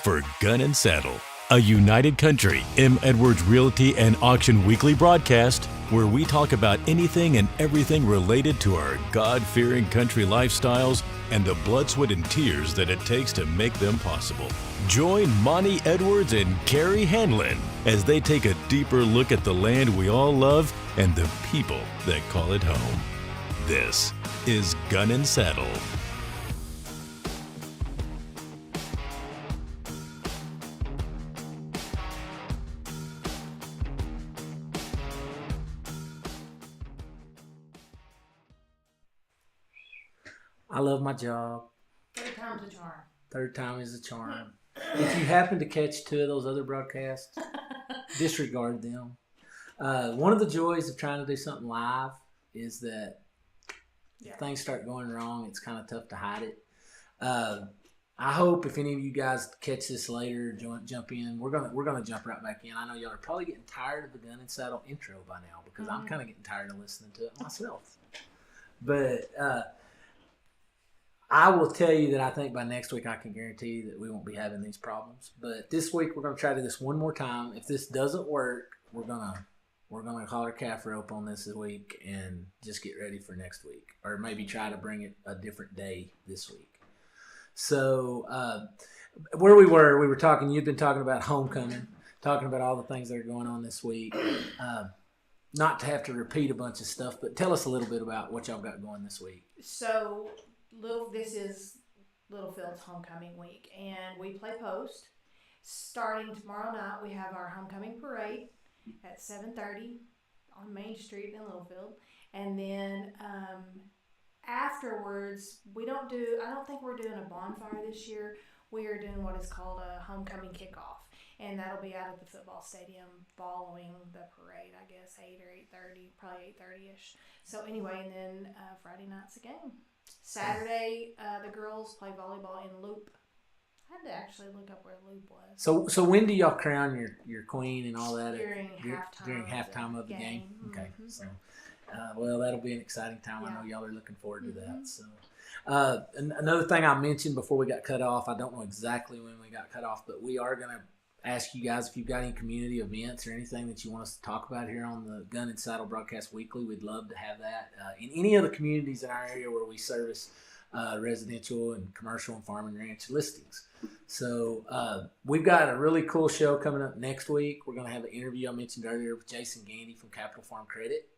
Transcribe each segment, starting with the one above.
For Gun and Saddle, a United Country M. Edwards Realty and Auction weekly broadcast where we talk about anything and everything related to our God-fearing country lifestyles and the blood, sweat, and tears that it takes to make them possible. Join Monty Edwards and Carrie Hanlon as they take a deeper look at the land we all love and the people that call it home. This is Gun and Saddle. I love my job. Third time's a charm. Third time is a charm. If you happen to catch two of those other broadcasts, disregard them. One of the joys of trying to do something live is that if things start going wrong, it's kind of tough to hide it. I hope if any of you guys catch this later, jump in. We're gonna jump right back in. I know y'all are probably getting tired of the Gun and Saddle intro by now because I'm kind of getting tired of listening to it myself. But I will tell you that I think by next week I can guarantee you that we won't be having these problems. But this week we're going to try to do this one more time. If this doesn't work, we're gonna call our calf rope on this week and just get ready for next week, or maybe try to bring it a different day this week. So where we were talking. You've been talking about homecoming, talking about all the things that are going on this week. Not to have to repeat a bunch of stuff, but tell us a little bit about what y'all got going this week. So, this is Littlefield's homecoming week, and we play post. Starting tomorrow night, we have our homecoming parade at 7:30 on Main Street in Littlefield, and then afterwards, I don't think we're doing a bonfire this year. We are doing what is called a homecoming kickoff, and that'll be out at the football stadium following the parade, I guess 8 or 8:30, probably 8:30ish. So anyway, and then Friday night's a game. Saturday, the girls play volleyball in Loop. I had to actually look up where Loop was. So when do y'all crown your queen and all that? During halftime of the game? Okay. Mm-hmm. So, well, that'll be an exciting time. Yeah. I know y'all are looking forward to that. So, another thing I mentioned before we got cut off, I don't know exactly when we got cut off, but we are going to ask you guys if you've got any community events or anything that you want us to talk about here on the Gun and Saddle Broadcast Weekly. We'd love to have that. In any of the communities in our area where we service residential and commercial and farm and ranch listings. So we've got a really cool show coming up next week. We're going to have an interview I mentioned earlier with Jason Gandy from Capital Farm Credit.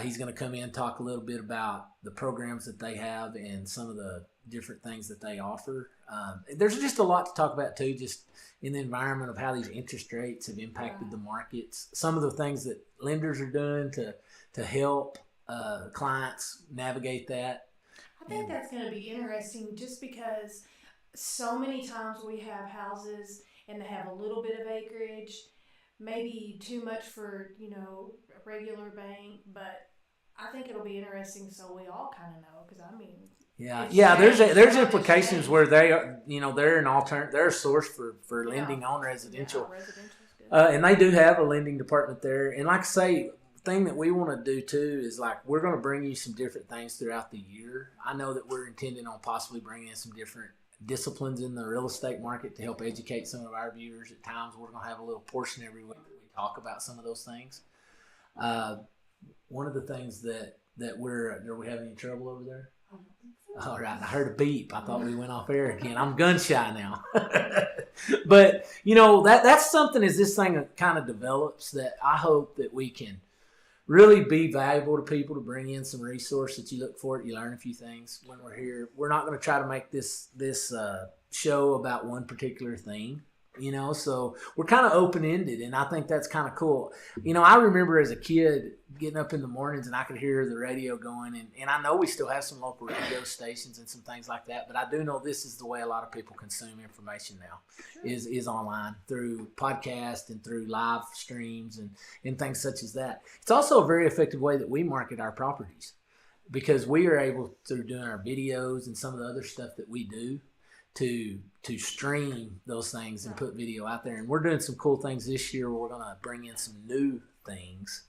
He's going to come in and talk a little bit about the programs that they have and some of the different things that they offer. There's just a lot to talk about too, just in the environment of how these interest rates have impacted the markets. Some of the things that lenders are doing to help clients navigate that. I think that's going to be interesting just because so many times we have houses and they have a little bit of acreage, maybe too much for, a regular bank, but I think it'll be interesting so we all kind of know, because there's implications where they are, they're an alternate, they're a source for lending on residential. Yeah, residential's good. And they do have a lending department there. And like I say, the thing that we want to do too is we're going to bring you some different things throughout the year. I know that we're intending on possibly bringing in some different disciplines in the real estate market to help educate some of our viewers. At times we're going to have a little portion every week that we talk about some of those things. One of the things that are we having any trouble over there? All right, I heard a beep. I thought we went off air again. I'm gun shy now. But, that's something as this thing kind of develops that I hope that we can really be valuable to people, to bring in some resource that you look for it. You learn a few things when we're here. We're not going to try to make this show about one particular thing. So we're kind of open-ended, and I think that's kind of cool. I remember as a kid getting up in the mornings and I could hear the radio going, and I know we still have some local radio stations and some things like that, but I do know this is the way a lot of people consume information now, is online through podcast and through live streams and things such as that. It's also a very effective way that we market our properties, because we are able, through doing our videos and some of the other stuff that we do, to stream those things and put video out there. And we're doing some cool things this year where we're going to bring in some new things.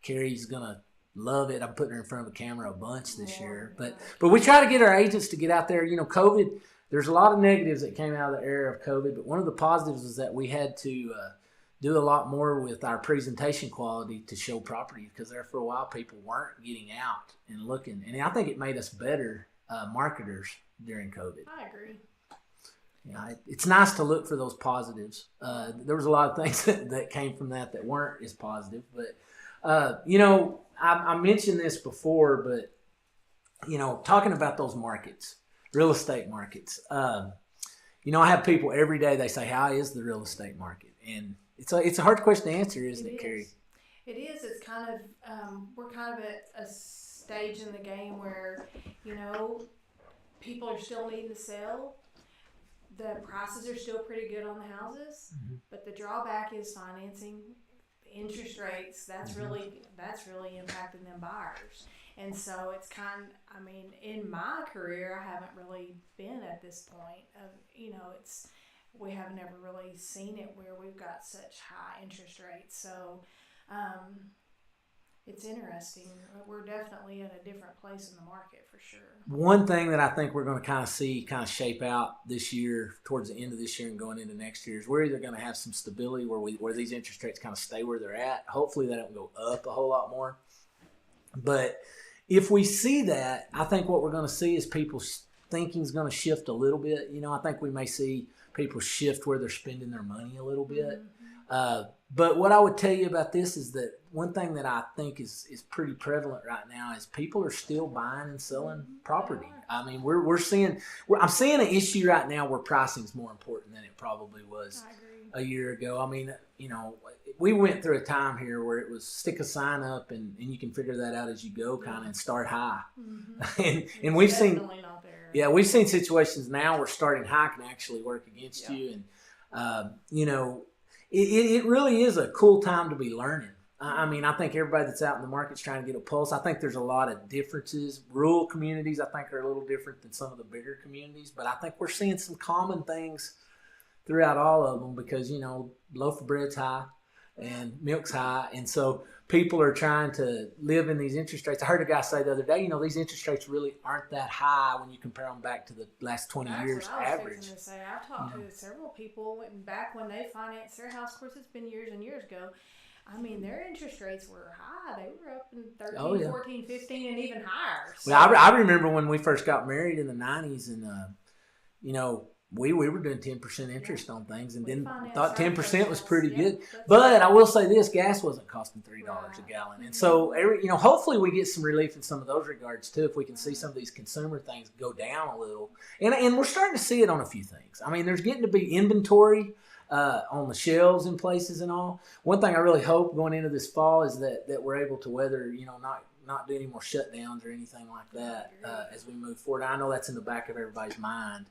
Carrie's going to love it. I'm putting her in front of a camera a bunch this year. But we try to get our agents to get out there. COVID there's a lot of negatives that came out of the era of COVID, but one of the positives was that we had to do a lot more with our presentation quality to show property, because there for a while people weren't getting out and looking. And I think it made us better marketers during COVID. I agree. Yeah, it's nice to look for those positives. There was a lot of things that came from that weren't as positive. But, you know, I mentioned this before, but, you know, talking about those markets, real estate markets, you know, I have people every day, they say, how is the real estate market? And it's a hard question to answer, isn't it, Carrie? It is. It's kind of, we're kind of at a stage in the game where, you know, people are still needing to sell. The prices are still pretty good on the houses, but the drawback is financing, interest rates. That's really impacting them buyers. And so it's I mean, in my career, I haven't really been at this point of, you know, we haven't ever really seen it where we've got such high interest rates. So, it's interesting. We're definitely in a different place in the market for sure. One thing that I think we're going to kind of shape out this year, towards the end of this year and going into next year, is we're either going to have some stability where these interest rates kind of stay where they're at. Hopefully they don't go up a whole lot more. But if we see that, I think what we're going to see is people's thinking is going to shift a little bit. You know, I think we may see people shift where they're spending their money a little bit. But what I would tell you about this is that one thing that I think is pretty prevalent right now is people are still buying and selling property. I mean, I'm seeing an issue right now where pricing is more important than it probably was a year ago. I mean, you know, we went through a time here where it was stick a sign up and you can figure that out as you go, kind of, and start high. and we've seen, we've seen situations now where starting high can actually work against you. And, you know, it really is a cool time to be learning. I mean, I think everybody that's out in the market's trying to get a pulse. I think there's a lot of differences. Rural communities, I think, are a little different than some of the bigger communities. But I think we're seeing some common things throughout all of them because, you know, loaf of bread's high and milk's high. And so people are trying to live in these interest rates. I heard a guy say the other day, you know, these interest rates really aren't that high when you compare them back to the last 20 years average. I've talked to several people back when they financed their house. Of course, it's been years and years ago. I mean, their interest rates were high. They were up in 13, 14, 15, and even higher. So. Well, I remember when we first got married in the 90s, and, you know, we were doing 10% interest on things, and then thought 10% was pretty good. But I will say this, gas wasn't costing $3 a gallon. And so, hopefully we get some relief in some of those regards, too, if we can see some of these consumer things go down a little. And we're starting to see it on a few things. I mean, there's getting to be inventory on the shelves in places and all. One thing I really hope going into this fall is that we're able to weather, you know, not do any more shutdowns or anything like that as we move forward. I know that's in the back of everybody's mind.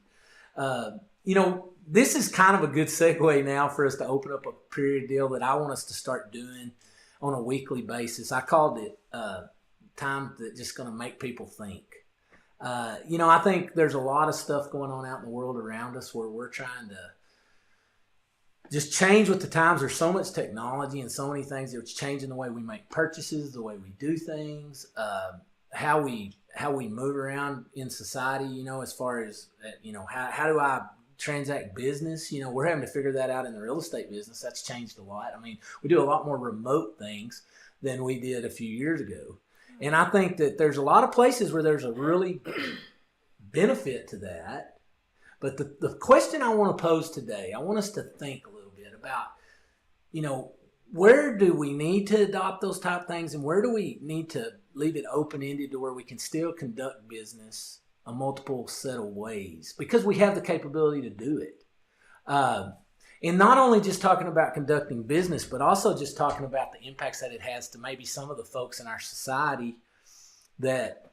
You know, this is kind of a good segue now for us to open up a period deal that I want us to start doing on a weekly basis. I called it time that's just going to make people think. You know, I think there's a lot of stuff going on out in the world around us where we're trying to just change with the times. There's so much technology and so many things that's changing the way we make purchases, the way we do things, how we move around in society, you know, as far as, you know, how do I transact business? You know, we're having to figure that out in the real estate business. That's changed a lot. I mean, we do a lot more remote things than we did a few years ago. And I think that there's a lot of places where there's a really benefit to that. But the question I want to pose today, I want us to think a little bit about, you know, where do we need to adopt those type things, and where do we need to leave it open-ended to where we can still conduct business a multiple set of ways because we have the capability to do it. And not only just talking about conducting business, but also just talking about the impacts that it has to maybe some of the folks in our society that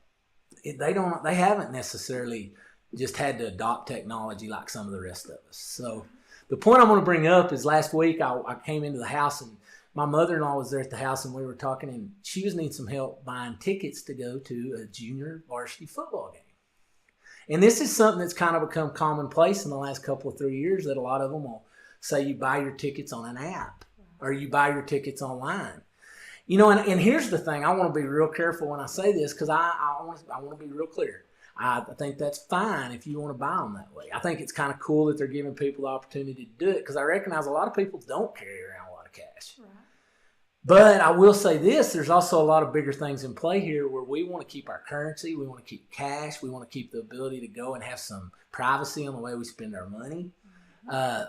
they haven't necessarily just had to adopt technology like some of the rest of us. So the point I'm going to bring up is last week I came into the house and my mother-in-law was there at the house and we were talking, and she was needing some help buying tickets to go to a junior varsity football game. And this is something that's kind of become commonplace in the last couple of 3 years, that a lot of them will say you buy your tickets on an app or you buy your tickets online. You know, and here's the thing. I want to be real careful when I say this because I want to be real clear. I think that's fine if you want to buy them that way. I think it's kind of cool that they're giving people the opportunity to do it because I recognize a lot of people don't carry around a lot of cash. Right. But I will say this, there's also a lot of bigger things in play here where we want to keep our currency, we want to keep cash, we want to keep the ability to go and have some privacy on the way we spend our money.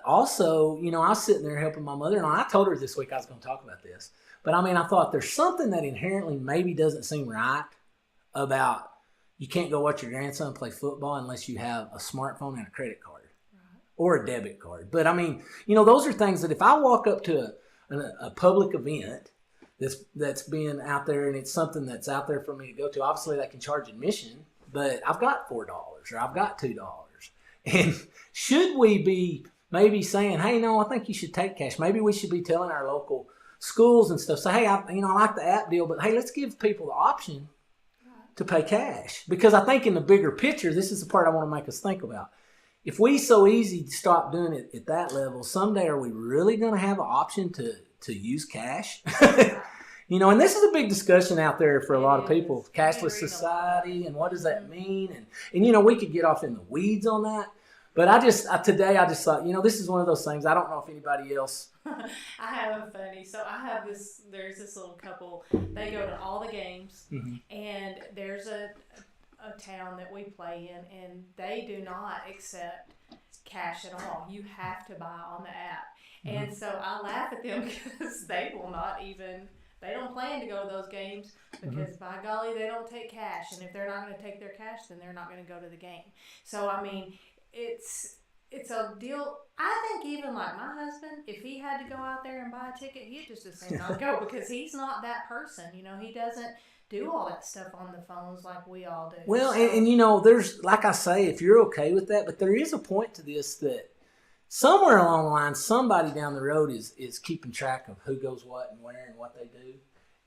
Also, you know, I was sitting there helping my mother-in-law. I told her this week I was going to talk about this. But I mean, I thought there's something that inherently maybe doesn't seem right about you can't go watch your grandson play football unless you have a smartphone and a credit card or a debit card. But I mean, you know, those are things that if I walk up to a public event that's being out there and it's something that's out there for me to go to, obviously they can charge admission, but I've got $4 or I've got $2. And should we be maybe saying, hey, no, I think you should take cash. Maybe we should be telling our local schools and stuff, say, hey, I like the app deal, but hey, let's give people the option to pay cash. Because I think in the bigger picture, this is the part I want to make us think about. If we so easy to stop doing it at that level, someday are we really going to have an option to use cash? You know, and this is a big discussion out there for a lot of people, cashless society and what does that mean? And you know, we could get off in the weeds on that. But today I just thought, you know, this is one of those things. I don't know if anybody else. I have a funny. So I have there's this little couple. They go to all the games, and there's a town that we play in, and they do not accept cash at all. You have to buy on the app. And so I laugh at them because they will not even, they don't plan to go to those games because by golly, they don't take cash. And if they're not going to take their cash, then they're not going to go to the game. So, I mean, it's a deal. I think even like my husband, if he had to go out there and buy a ticket, he'd just as soon not go because he's not that person. You know, he doesn't do all that stuff on the phones like we all do. Well, and you know, there's, like I say, if you're okay with that, but there is a point to this that somewhere along the line, somebody down the road is keeping track of who goes what and where and what they do.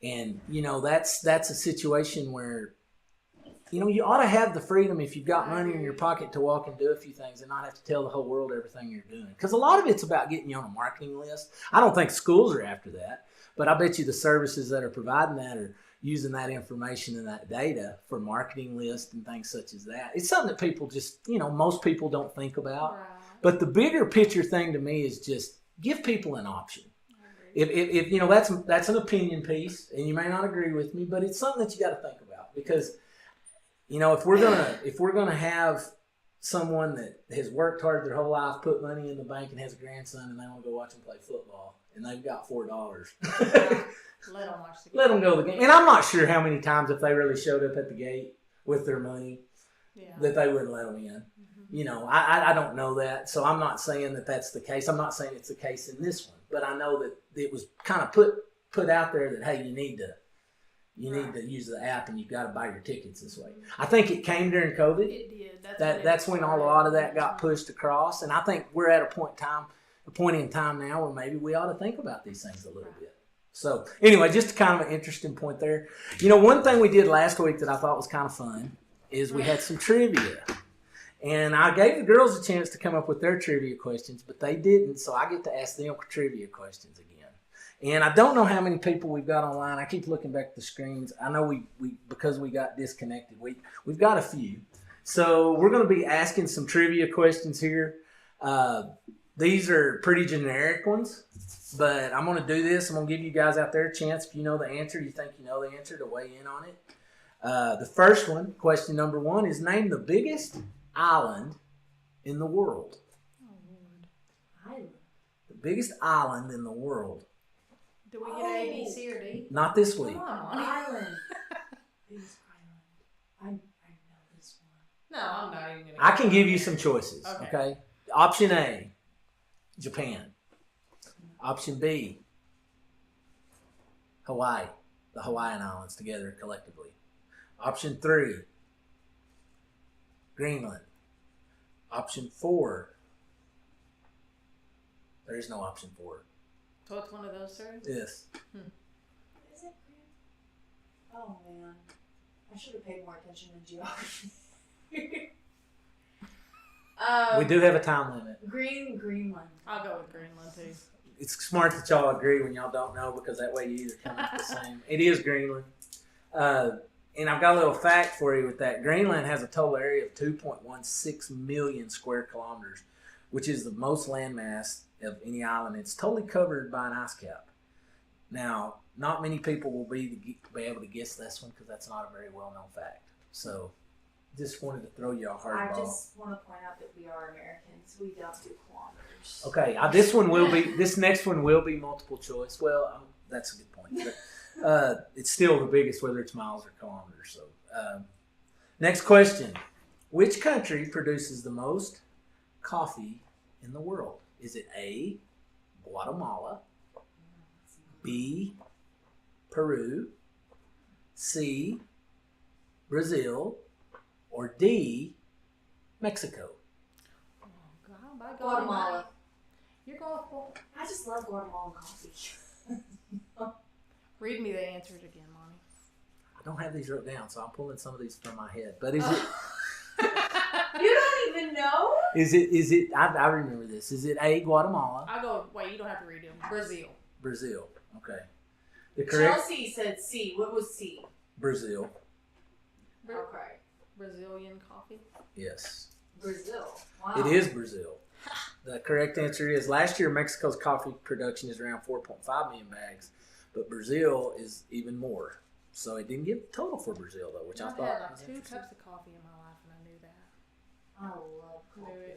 And, you know, that's a situation where, you know, you ought to have the freedom if you've got money in your pocket to walk and do a few things and not have to tell the whole world everything you're doing. Because a lot of it's about getting you on a marketing list. I don't think schools are after that, but I bet you the services that are providing that are using that information and that data for marketing lists and things such as that. It's something that people just, you know, most people don't think about. Right. But the bigger picture thing to me is just give people an option. If you know, that's an opinion piece, and you may not agree with me, but it's something that you got to think about because, you know, if we're gonna have someone that has worked hard their whole life, put money in the bank, and has a grandson, and they want to go watch them play football, and they've got $4. Let them watch the game. Let them go to the game. And I'm not sure how many times if they really showed up at the gate with their money that they wouldn't let them in. You know, I don't know that, so I'm not saying that that's the case. I'm not saying it's the case in this one, but I know that it was kind of put out there that, hey, you need to use the app and you've got to buy your tickets this way. I think it came during COVID. It did. That's when a lot of that got pushed across, and I think we're at a point in time now where maybe we ought to think about these things a little bit. So anyway, just kind of an interesting point there. You know, one thing we did last week that I thought was kind of fun is we had some trivia. And I gave the girls a chance to come up with their trivia questions, but they didn't, so I get to ask them trivia questions again. And I don't know how many people we've got online. I keep looking back at the screens. I know we because we got disconnected, we've got a few. So we're going to be asking some trivia questions here. These are pretty generic ones, but I'm going to do this. I'm going to give you guys out there a chance. If you know the answer, you think you know the answer, to weigh in on it. The first one, question number 1, is name the biggest island in the world. Oh, Lord. Island. The biggest island in the world. Do we get A, B, C, or D? Not this week. Come on. Island. Biggest island. I know this one. No, I'm not even going to. I can give you some choices. Okay. Okay. Option A, Japan. Option B, Hawaii. The Hawaiian Islands together collectively. Option 3, Greenland. Option 4, there is no option 4. So it's one of those, sir? Yes. Is it green? Oh man, I should have paid more attention to geography. We do have a time limit. Greenland. I'll go with Greenland, too. It's smart that y'all agree when y'all don't know, because that way you either come up with the same. It is Greenland. And I've got a little fact for you with that. Greenland has a total area of 2.16 million square kilometers, which is the most landmass of any island. It's totally covered by an ice cap. Now, not many people will be able to guess this one because that's not a very well-known fact. So, just wanted to throw you a hard ball. I just want to point out that we are Americans. We don't do kilometers. Okay, this next one will be multiple choice. Well, that's a good point. But, it's still the biggest, whether it's miles or kilometers. So, next question. Which country produces the most coffee in the world? Is it A, Guatemala, B, Peru, C, Brazil, or D, Mexico? Oh, God, by Guatemala. You're going for. I just love Guatemalan coffee. Read me the answers again, Monty. I don't have these wrote down, so I'm pulling some of these from my head. But is it? You don't even know? Is it? I remember this. Is it A, Guatemala? I go. Wait, you don't have to read them. Brazil. Brazil. Okay. The correct Chelsea said C. What was C? Brazil. Okay. Brazilian coffee. Yes. Brazil. Wow. It is Brazil. The correct answer is last year Mexico's coffee production is around 4.5 million bags, but Brazil is even more. So it didn't give the total for Brazil though, which I I've thought had like was 2 interesting. cups of coffee in my life, and I knew that. I love coffee.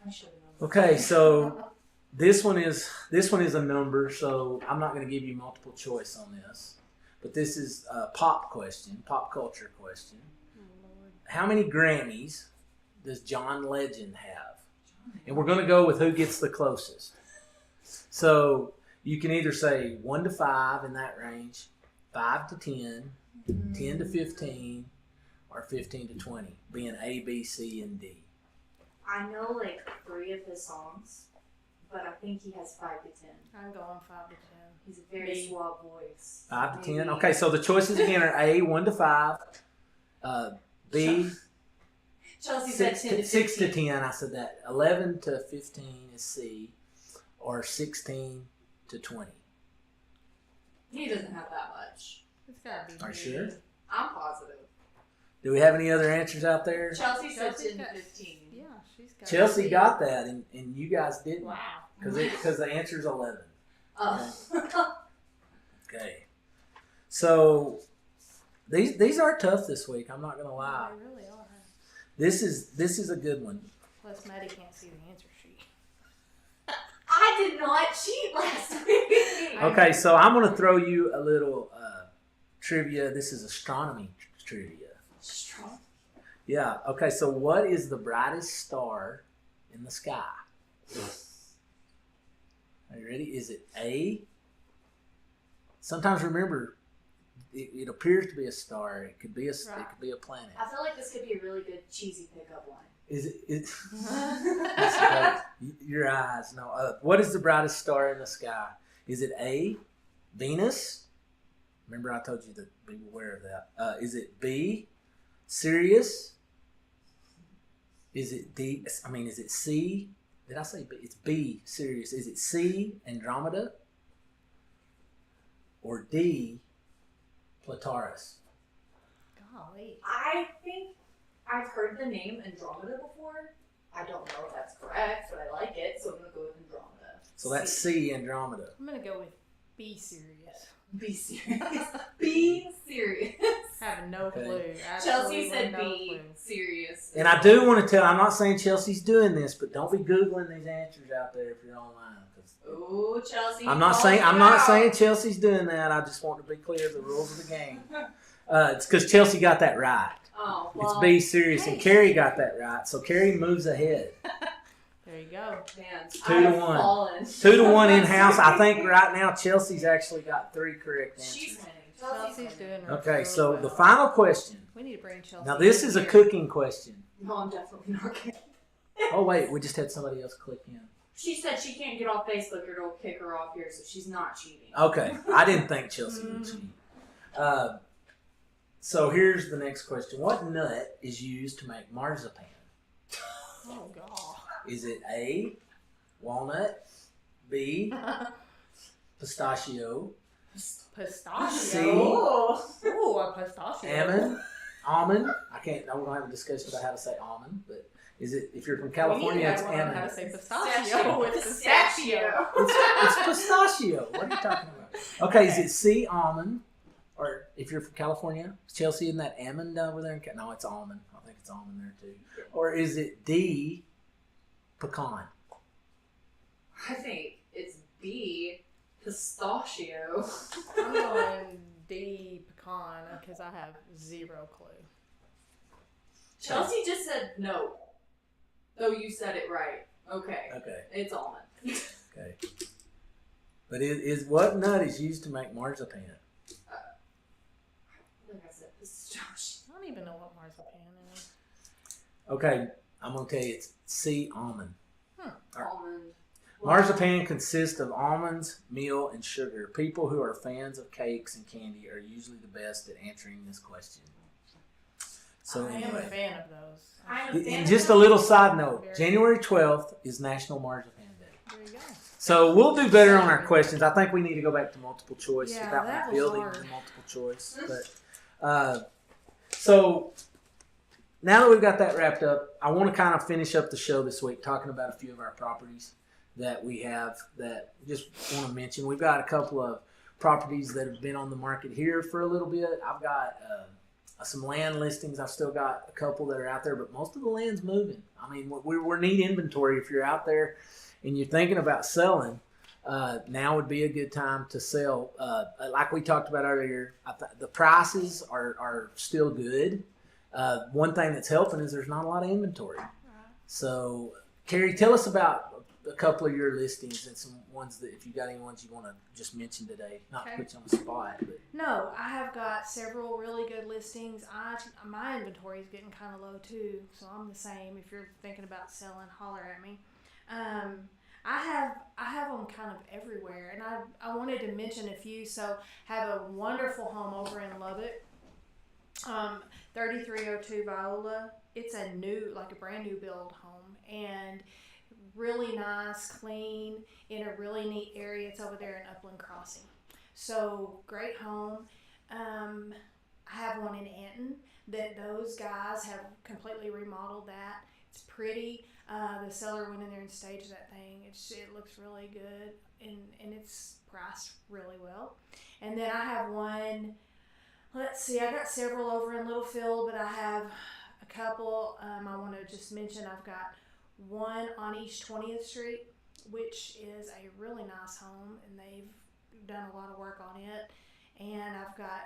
I should have known. Okay, so this one is a number, so I'm not going to give you multiple choice on this. But this is a pop question, pop culture question. Oh, Lord. How many Grammys does John Legend have? And we're going to go with who gets the closest. So you can either say 1 to 5 in that range, 5 to 10, 10 to 15, or 15 to 20, being A, B, C, and D. I know like 3 of his songs, but I think he has 5 to 10. I'm going 5 to 10. He's a very suave voice. 5 to 10? Maybe. Okay, so the choices again are A, 1 to 5, B, Chelsea said 10 to 6 to 15. 10, I said that. 11 to 15 is C, or 16 to 20. He doesn't have that much. It's got to be. Are you B. sure? I'm positive. Do we have any other answers out there? Chelsea said Chelsea 10 to got- 15. Yeah, she's got. Chelsea C. got that, and you guys didn't. Wow. Because the answer is 11. Oh. Okay. So these are tough this week. I'm not gonna lie. They really are. This is a good one. Plus, Maddie can't see the answer sheet. I did not cheat last week. Okay, so I'm gonna throw you a little trivia. This is astronomy trivia. Strong. Yeah. Okay. So what is the brightest star in the sky? Are you ready? Is it A? Sometimes remember, it appears to be a star. It could be a Right. it could be a planet. I feel like this could be a really good cheesy pickup line. Is it? That's right. Your eyes. No. What is the brightest star in the sky? Is it A, Venus? Remember, I told you to be aware of that. Is it B, Sirius? Is it D? I mean, is it C? Did I say B? It's B, Sirius. Is it C, Andromeda? Or D, Plataris? Golly. I think I've heard the name Andromeda before. I don't know if that's correct, but I like it, so I'm going to go with Andromeda. So that's C, Andromeda. I'm gonna go with B serious. Be serious. Be serious. Have no Okay. clue. Chelsea Absolutely said no be clue. serious. And I do want to tell, I'm not saying Chelsea's doing this, but don't be Googling these answers out there if you're online. 'Cause Ooh, Chelsea. I'm not saying Chelsea's doing that. I just want to be clear of the rules of the game. It's because Chelsea got that right. Oh, It's well. B serious, and hey. Carrie got that right. So Carrie moves ahead. There you go. Man, 2 I to have 1. fallen. 2 to 1 in house. I think right now Chelsea's actually got 3 correct She's answers. winning. Chelsea's doing Okay, really so well. the final question. We need to bring Chelsea. Now this is a here. cooking question. No, I'm definitely not kidding. Oh wait, we just had somebody else click in. She said she can't get off Facebook or it'll kick her off here, so she's not cheating. Okay, I didn't think Chelsea would cheat. So here's the next question: what nut is used to make marzipan? Oh God. Is it A, walnut, B, pistachio, Pistachio. Ooh, a pistachio. Almond. We don't have a discussion about how to say almond, but is it, if you're from California, it's almond. How to say pistachio. It's pistachio. It's pistachio. What are you talking about? Okay, is it C, almond? Or if you're from California, Chelsea, isn't that almond over there? No, it's almond. I think it's almond there too. Or is it D, pecan? I think it's B, pistachio. I'm going D, pecan, because I have zero clue. Chelsea just said no. Though you said it right. Okay. It's almond. Okay. But what nut is used to make marzipan? Like I said, pistachio. I don't even know what marzipan is. Okay, I'm going to tell you it's C, almond. Almond. Marzipan consists of almonds, meal, and sugar. People who are fans of cakes and candy are usually the best at answering this question. So I am a fan of those. And just a little side note, January 12th is National Marzipan Day. There you go. So we'll do better on our questions. I think we need to go back to multiple choice without that was building hard. the multiple choice. But so now that we've got that wrapped up, I want to kind of finish up the show this week talking about a few of our properties that we have that just want to mention. We've got a couple of properties that have been on the market here for a little bit. I've got some land listings. I've still got a couple that are out there, but most of the land's moving. I mean, we're need inventory. If you're out there and you're thinking about selling, now would be a good time to sell. Like we talked about earlier, the prices are still good. One thing that's helping is there's not a lot of inventory. So, Carrie, tell us about a couple of your listings and some ones that, if you got any ones you want to just mention today, not to put you on the spot. But. No, I have got several really good listings. My inventory is getting kind of low too, so I'm the same. If you're thinking about selling, holler at me. I have them kind of everywhere, and I wanted to mention a few. So, have a wonderful home over in Lubbock, 3302 Viola. It's a brand new build home, and really nice, clean, in a really neat area. It's over there in Upland Crossing. So, great home. I have one in Anton that those guys have completely remodeled that. It's pretty. The seller went in there and staged that thing. It looks really good, and it's priced really well. And then I have one, let's see, I got several over in Littlefield, but I have a couple. I want to just mention I've got one on East 20th Street, which is a really nice home, and they've done a lot of work on it. And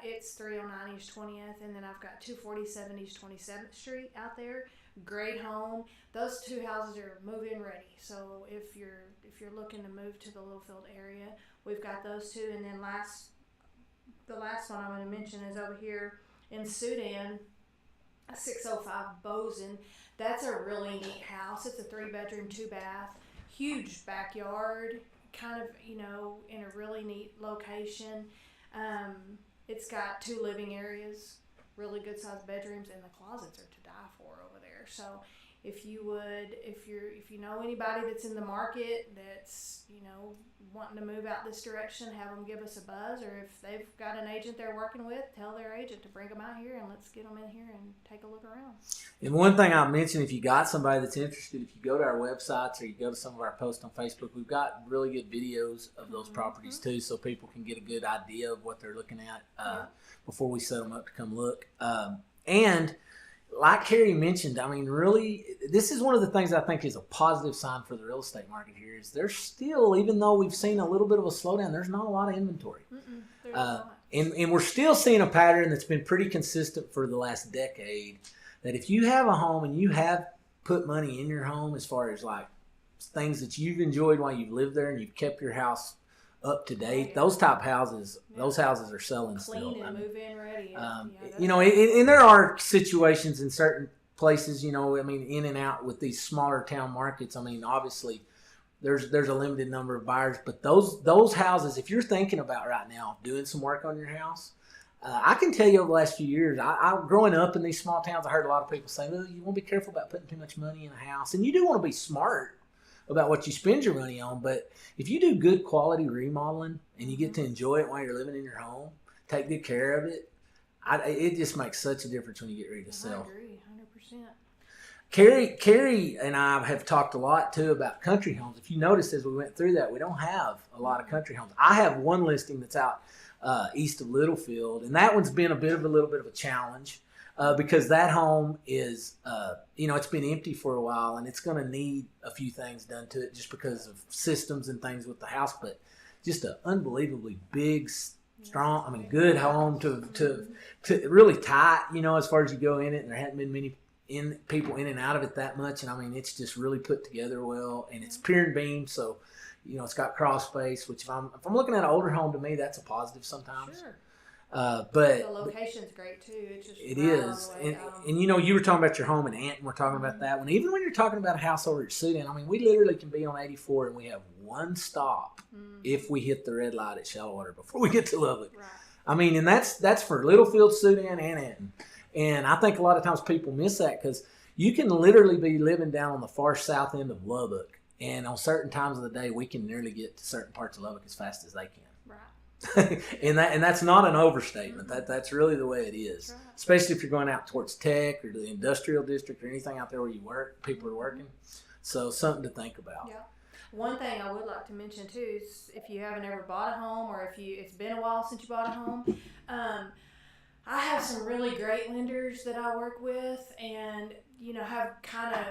it's 309 East 20th, and then I've got 247 East 27th Street out there. Great home. Those two houses are move-in ready. So if you're looking to move to the Littlefield area, we've got those two. And then the last one I'm going to mention is over here in Sudan, 605 Bozen. That's a really neat house. It's a 3-bedroom, 2-bath, huge backyard, kind of, in a really neat location. It's got 2 living areas, really good sized bedrooms, and the closets are to die for over there. So if you know anybody that's in the market that's, wanting to move out this direction, have them give us a buzz, or if they've got an agent they're working with, tell their agent to bring them out here and let's get them in here and take a look around. And one thing I'll mention, if you got somebody that's interested, if you go to our websites or you go to some of our posts on Facebook, we've got really good videos of those properties too, so people can get a good idea of what they're looking at before we set them up to come look. And like Carrie mentioned, I mean, really, this is one of the things I think is a positive sign for the real estate market here is there's still, even though we've seen a little bit of a slowdown, there's not a lot of inventory. And we're still seeing a pattern that's been pretty consistent for the last decade, that if you have a home and you have put money in your home as far as like things that you've enjoyed while you've lived there and you've kept your house up to date, those type houses, those houses are selling clean still. And move-in ready. And there are situations in certain places, in and out with these smaller town markets. I mean, obviously, there's a limited number of buyers, but those houses, if you're thinking about right now doing some work on your house, I can tell you over the last few years, I growing up in these small towns, I heard a lot of people say, well, you want to be careful about putting too much money in a house, and you do want to be smart. about what you spend your money on, but if you do good quality remodeling and you get to enjoy it while you're living in your home, take good care of it, it just makes such a difference when you get ready to sell. I agree, 100%. Carrie and I have talked a lot too about country homes. If you notice as we went through that, we don't have a lot of country homes. I have one listing that's out east of Littlefield, and that one's been a little bit of a challenge because that home is, it's been empty for a while, and it's going to need a few things done to it just because of systems and things with the house. But just an unbelievably big, strong, good home to really tight, as far as you go in it, and there hadn't been many people in and out of it that much, and it's just really put together well, and it's pier and beam, so it's got cross space, which if I'm looking at an older home, to me that's a positive sometimes. Sure. But the location's great too. It's just it right is, on the way and you were talking about your home in Anton. We're talking about that one. Even when you're talking about a house over at Sudan, we literally can be on 84 and we have one stop if we hit the red light at Shallowater before we get to Lubbock. Right. And that's for Littlefield, Sudan, and Anton. And I think a lot of times people miss that because you can literally be living down on the far south end of Lubbock, and on certain times of the day, we can nearly get to certain parts of Lubbock as fast as they can. Right. and that's not an overstatement. That's really the way it is. Right. Especially if you're going out towards Tech or the industrial district or anything out there where you work, people are working. So something to think about. Yeah. One thing I would like to mention too is if you haven't ever bought a home, or if it's been a while since you bought a home, I have some really great lenders that I work with, and have kind of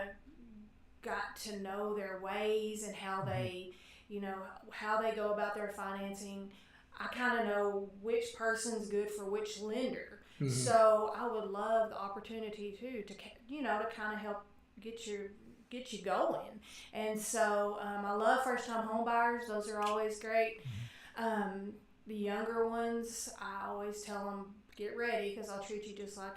got to know their ways and how they, how they go about their financing. I kind of know which person's good for which lender. Mm-hmm. So I would love the opportunity too to kind of help get you going. And so I love first time home buyers. Those are always great. The younger ones, I always tell them, get ready, because I'll treat you just like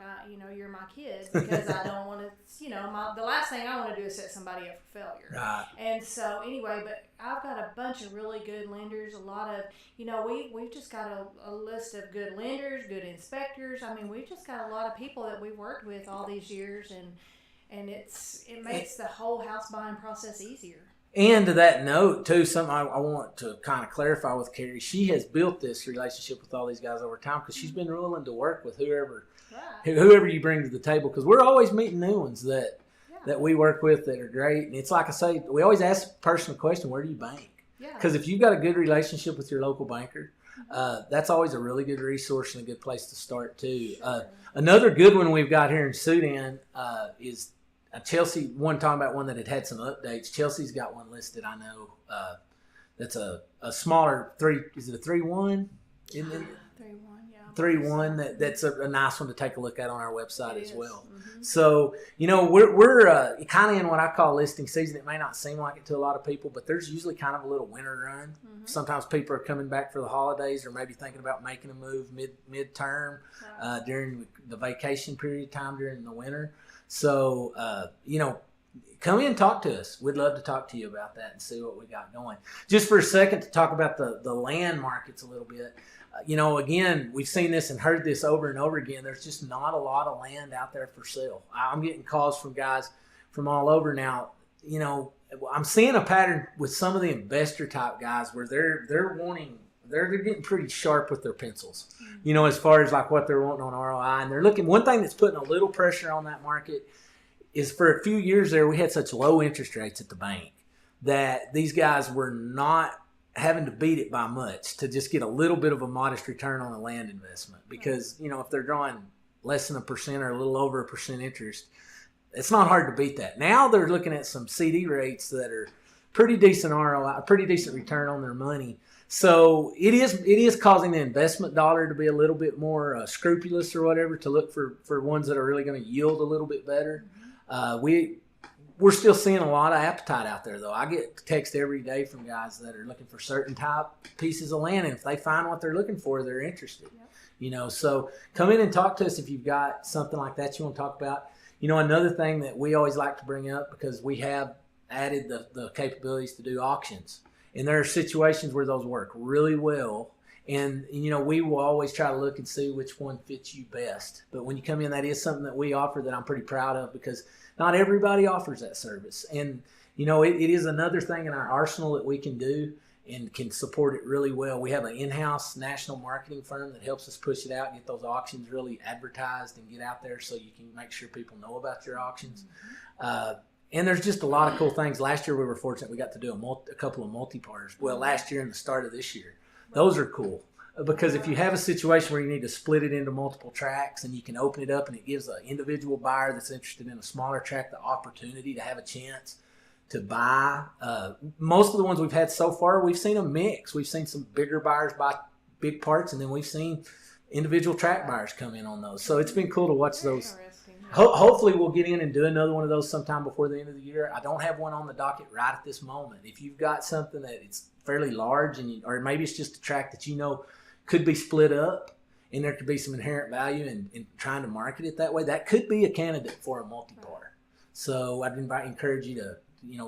you're my kids, because I don't want to, the last thing I want to do is set somebody up for failure. Right. And so anyway, but I've got a bunch of really good lenders, a lot of, we've just got a list of good lenders, good inspectors. We've just got a lot of people that we've worked with all these years, and it makes the whole house buying process easier. And to that note, too, something I want to kind of clarify with Carrie, she has built this relationship with all these guys over time because she's been willing to work with whoever you bring to the table, because we're always meeting new ones that we work with that are great. And it's like I say, we always ask the person a question, where do you bank? Because if you've got a good relationship with your local banker, that's always a really good resource and a good place to start, too. Another good one we've got here in Sudan is Chelsea. Talking about one that had some updates. Chelsea's got one listed, I know. That's a smaller 3. Is it a 3-1? 3-1, yeah. 3-1. That's a nice one to take a look at on our website as well. Mm-hmm. So we're kind of in what I call listing season. It may not seem like it to a lot of people, but there's usually kind of a little winter run. Mm-hmm. Sometimes people are coming back for the holidays, or maybe thinking about making a move midterm during the vacation period of time during the winter. So, come in and talk to us. We'd love to talk to you about that and see what we got going. Just for a second to talk about the land markets a little bit. Again, we've seen this and heard this over and over again. There's just not a lot of land out there for sale. I'm getting calls from guys from all over now. I'm seeing a pattern with some of the investor type guys where they're getting pretty sharp with their pencils, as far as like what they're wanting on ROI. And they're looking, one thing that's putting a little pressure on that market is for a few years there, we had such low interest rates at the bank that these guys were not having to beat it by much to just get a little bit of a modest return on a land investment. Because, if they're drawing less than 1% or a little over 1% interest, it's not hard to beat that. Now they're looking at some CD rates that are pretty decent ROI, pretty decent return on their money. So it is causing the investment dollar to be a little bit more scrupulous or whatever, to look for ones that are really going to yield a little bit better. We're still seeing a lot of appetite out there, though. I get text every day from guys that are looking for certain type pieces of land, and if they find what they're looking for, they're interested. Yep. So come in and talk to us if you've got something like that you want to talk about. Another thing that we always like to bring up, because we have added the capabilities to do auctions. And there are situations where those work really well. And, we will always try to look and see which one fits you best. But when you come in, that is something that we offer that I'm pretty proud of, because not everybody offers that service. And, it is another thing in our arsenal that we can do and can support it really well. We have an in-house national marketing firm that helps us push it out, get those auctions really advertised and get out there so you can make sure people know about your auctions. And there's just a lot of cool things. Last year we were fortunate we got to do a couple of multi-parters. Well, last year and the start of this year. Those are cool because if you have a situation where you need to split it into multiple tracks and you can open it up and it gives an individual buyer that's interested in a smaller track the opportunity to have a chance to buy. Most of the ones we've had so far, we've seen a mix. We've seen some bigger buyers buy big parts, and then we've seen individual track buyers come in on those. So it's been cool to watch those. Hopefully we'll get in and do another one of those sometime before the end of the year. I don't have one on the docket right at this moment. If you've got something that it's fairly large, or maybe it's just a track that could be split up, and there could be some inherent value in trying to market it that way, that could be a candidate for a multi-part. So I'd encourage you to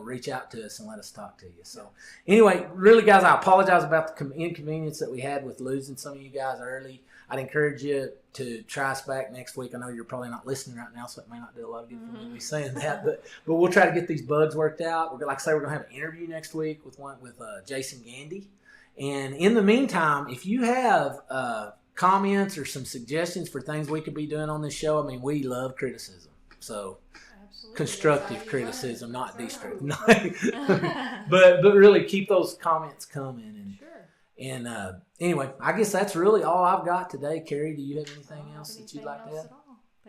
reach out to us and let us talk to you. So anyway, really, guys, I apologize about the inconvenience that we had with losing some of you guys early. I'd encourage you to try us back next week. I know you're probably not listening right now, so it may not do a lot of good for me saying that, but we'll try to get these bugs worked out. We're going to have an interview next week with Jason Gandy. And in the meantime, if you have comments or some suggestions for things we could be doing on this show, we love criticism. So constructive criticism, not destructive. but really keep those comments coming. And anyway, I guess that's really all I've got today. Carrie, do you have anything else that you'd like to add?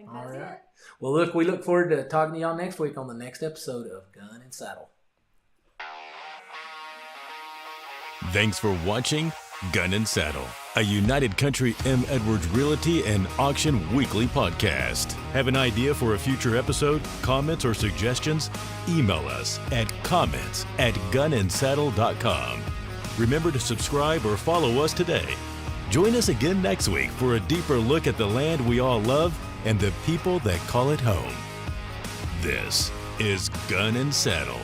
All right. Well, we look forward to talking to y'all next week on the next episode of Gun and Saddle. Thanks for watching Gun and Saddle, a United Country M. Edwards Realty and Auction weekly podcast. Have an idea for a future episode, comments, or suggestions? Email us at comments@gunandsaddle.com. Remember to subscribe or follow us today. Join us again next week for a deeper look at the land we all love and the people that call it home. This is Gun and Saddle.